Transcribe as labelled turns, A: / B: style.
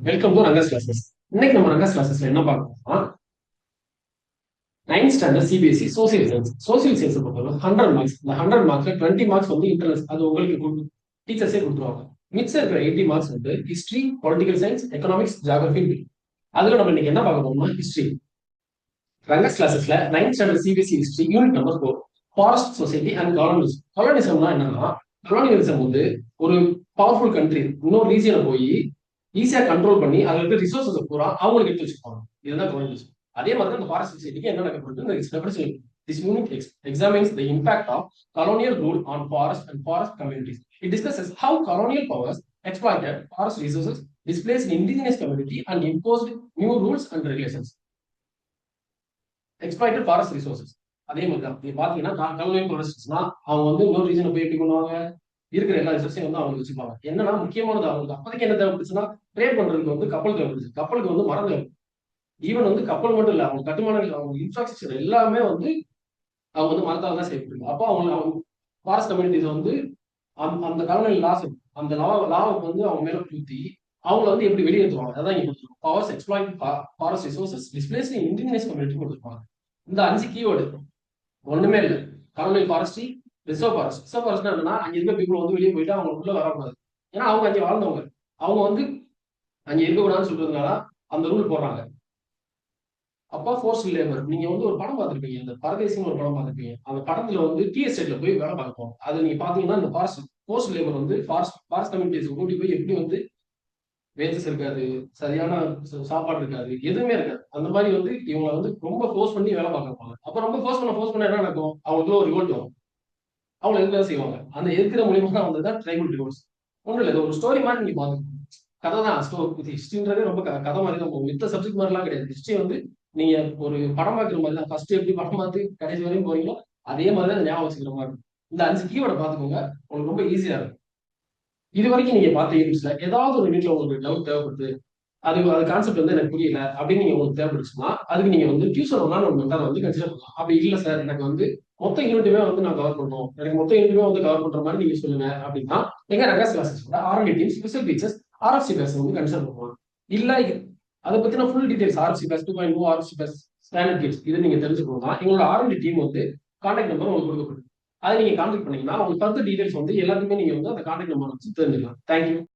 A: Welcome to ரங்கஸ் classes. இன்னைக்கு நம்ம ரங்கஸ் கிளாஸஸ்ல என்ன பார்க்கணும்னா 9th standard CBSE social science. Social science பொறுத்தவரை 100 மார்க்ஸ். இந்த 100 மார்க்ஸ்ல 20 மார்க்ஸ் வந்து இன்டர்னல்ஸ், அது உங்களுக்கு டீச்சர்ஸே கொடுத்துருவாங்க. மிச்சம் இருக்கிற 80 மார்க்ஸ் வந்து history, political science, economics, geography. அதுல நம்ம இன்னைக்கு என்ன பார்க்க போறோம்னா ஹிஸ்டரி. ரங்கஸ் கிளாஸஸ்ல 9th standard CBSE history unit number 4 forest society and colonialism. காலனிசம்னா என்னன்னா, காலனிசம் வந்து ஒரு பவர்ஃபுல் கண்ட்ரி இன்னொரு ரீஜியனை போய் ஈஸியா கண்ட்ரோல் பண்ணி அதுல இருக்க ரிசோர்ஸஸ் பூரா அவங்களுக்கு எடுத்து வச்சுப்பாங்க. இதுதான் காலனிசம். அதே மாதிரி தான் இந்த ஃபாரஸ்ட் சொசைட்டிக்கு என்ன நடக்கப்படுது. This unit examines the impact of colonial rule on forest and forest communities. It discusses how colonial powers exploited forest resources, displaced indigenous community, and imposed new rules and regulations. Exploited forest resources. அதே மாதிரி தான் நீங்க பாத்தீங்கன்னா colonial ஃபாரஸ்ட்ஸ்னா அவங்க வந்து இன்னொரு ரீஜனை போய் எப்படி பண்ணுவாங்க, இருக்கிற எல்லா ரிசோர்ஸையும் வந்து அவங்க வச்சுப்பாங்க. என்னன்னா முக்கியமானது அவங்களுக்கு அப்போதைக்கு என்ன தேவைப்படுச்சுன்னா, ட்ரேட் பண்றதுக்கு வந்து கப்பல் தேவைப்படுச்சு. கப்பலுக்கு வந்து மரம் தேவை. ஈவன் வந்து கப்பல் மட்டும் இல்ல, அவங்க கட்டுமானங்கள், அவங்க இன்ஃப்ராஸ்ட்ரக்சர் எல்லாமே வந்து அவங்க வந்து மரத்தால் தான் செய்யப்படுது. அப்போ அவங்க ஃபாரஸ்ட் கம்யூனிட்டிஸ் வந்து அந்த காலனியல் லாஸ், அந்த லாவுக்கு வந்து அவங்க மேல பூத்தி அவங்கள வந்து எப்படி வெளியேற்றுவாங்க, அதான் இங்க கொடுத்துருக்கோம். Powers exploit forest resources, displace indigenous community கொடுத்துருப்பாங்க. இந்த 5 கீவேர்டு ஒண்ணுமே இல்லை. Colonial forestry, reserve forest. Reserve ஃபாரஸ்ட்னா என்னன்னா, அங்க இருக்க பீப்புள் வந்து வெளியே போயிட்டு அவங்க உள்ள வரக்கூடாது. ஏன்னா அவங்க அங்கே வாழ்ந்தவங்க, அவங்க வந்து அங்க இருக்கக்கூடாதுன்னு சொல்றதுனால அந்த ரூல் போடுறாங்க. அப்பா ஃபோர்ஸ்ட் லேபர். நீங்க வந்து ஒரு படம் பார்த்திருப்பீங்க, இந்த பரதேசின்னு ஒரு படம் பார்த்திருப்பீங்க. அந்த படத்துல வந்து டீ எஸ்டேட்ல போய் வேலை பார்ப்போம். அது நீங்க பாத்தீங்கன்னா இந்த ஃபோர்ஸ்ட் லேபர் வந்து ஃபாரஸ்ட் கம்யூனிட்டிஸ் கூட்டி போய் எப்படி வந்து வேஜஸ் இருக்காது, சரியான சாப்பாடு இருக்காது, எதுவுமே இருக்காது. அந்த மாதிரி வந்து இவங்க வந்து ரொம்ப ஃபோர்ஸ் பண்ணி வேலை பார்க்க வைப்பாங்க. அப்ப ரொம்ப ஃபோர்ஸ் பண்ண என்ன நடக்கும், அவங்களுக்குள்ள ஒரு ரிவோல்ட் வரும். அவங்க எதுக்காக செய்வாங்க, அந்த எதிர்க்கிற மூலியமா தான் வந்ததுதான் ட்ரைபல் ரிவோல்ட்ஸ். ஒன்றும் இல்லை, ஒரு ஸ்டோரி மாதிரி நீங்க பாருங்க. கதை தான் ஹிஸ்டரின்றதே ரொம்ப கதை மாதிரி தான் போகும். மித்த சப்ஜெக்ட் மாதிரிலாம் கிடையாது. ஹிஸ்டரி வந்து நீங்க ஒரு படம் பார்க்குற மாதிரி தான். ஃபர்ஸ்ட் எப்படி படம் பார்த்து கடைசி வரையும் போறீங்களோ அதே மாதிரி தான் ஞாபகம் வச்சுக்கிற மாதிரி இருக்கும். இந்த 5 கீவேர்டை பார்த்துக்கோங்க, உங்களுக்கு ரொம்ப ஈஸியா இருக்கும். இது வரைக்கும் நீங்க பார்த்த யூனிட்ஸ்ல ஏதாவது ஒரு யூனிட்ல உங்களுக்கு டவுட் தேவைப்படுது, அது கான்செப்ட் வந்து எனக்கு புரியல அப்படின்னு நீங்க உங்களுக்கு தேவைப்படுச்சுன்னா, அதுக்கு நீங்க வந்து டியூஷன் ஒன்னான ஒரு மெத்தட் வந்து கன்சிடர் பண்ணலாம். அப்படி இல்லை சார், எனக்கு வந்து மொத்த யூனிட்டுமே வந்து நான் கவர் பண்றோம், எனக்கு மொத்த யூனிட்டுமே வந்து கவர் பண்ற மாதிரி நீங்க சொல்லுங்க அப்படின்னா, எங்க ரகாஸ் classes R and D team, special teachers, RFC base வந்து கன்சிடர் பண்ணுவாங்க. இல்ல அதை பத்தின full details, RFC base 2.0, RFC base standard kits, இது நீங்க தெரிஞ்சுக்கணும்னா எங்களோட ஆர்என்டி டீம் வந்து கான்டாக்ட் நம்பர் உங்களுக்கு கொடுக்கப்படும். அதை நீங்க கான்டாக்ட் பண்ணீங்கன்னா உங்களுக்கு ஃபர்தர் டீடைல்ஸ் வந்து எல்லாத்தையுமே நீங்க வந்து அந்த கான்டாக்ட் நம்பர் வச்சு தெரிஞ்சுக்கலாம். தேங்க்யூ.